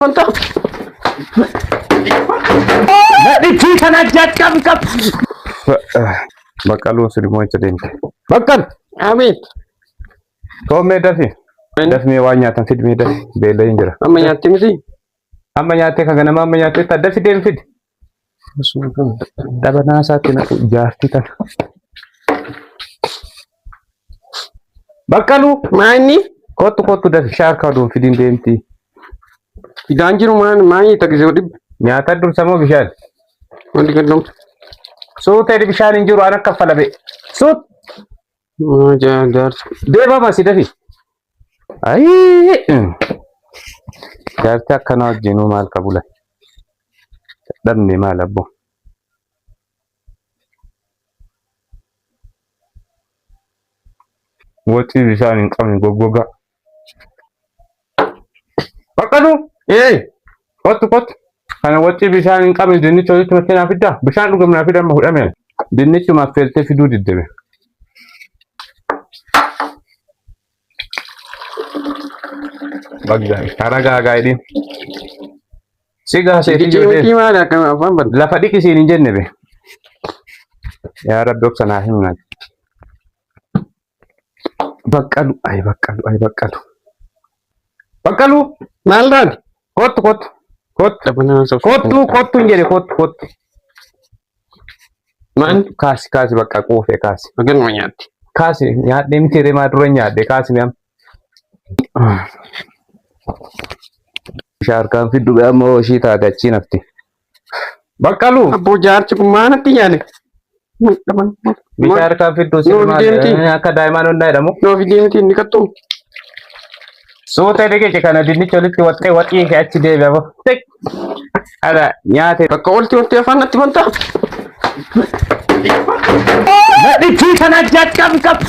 Wanta. Nadichi kana jakam kap. Bakalu sirimo chadin. Bakal. Amit. To me dafi. Daf me wanya tan fit me daf be la injira. Amma nyatti miti. Amma nyate kaga nama amma nyate ta dafi den fit. Dabana satina jaarti tan. Bakalu Mani. kotu dafi sharka do fidin demti. Idanjiru mani takise dib. Nyata dur samo bishan. Wanti kadam. So tadi bishan injiru anak kafala be. So Jar. deba masih dafi. Ai. Jaarti akkana wajjinu maal qabula. Dhabne maal abbo. Wati bishan hin qabne goggoga. Bakalu. Kotu. Kana wati bishan hin qabne dinnicha walitti makkina fidda. Bishan dhugamna fidda ma hudhame. Dinnichi ma felte fiduu diddebe. Bagda karaga gaidin. Siga seeti jode. Ki mala kam afan bad. La fadi kisi ni jenne be. Ya rabbi oksana himna. Bakalu. Bakalu. Maldan. Kotu. Dabana so. Kotu njere kotu. Man. Kasi bakka quufe kasi. Magan manyatti. Kasi nyaadde miti reema dura nyaadde kasi mi'am. Sharkaan fiddu be amma hoshii taate achi nafti. Bakalu. Abbo jaarchi kun maanatti yaade. Bishaarkaan fiddu akka daa'imaan hundaa jedhamu. No fideemti inni kattu. Suuta dhaqee kana dinnicha walitti waxxee achi deebi'a. Ada nyaate. Bakka olti afaan natti banta. Nadichi kana jakam kap.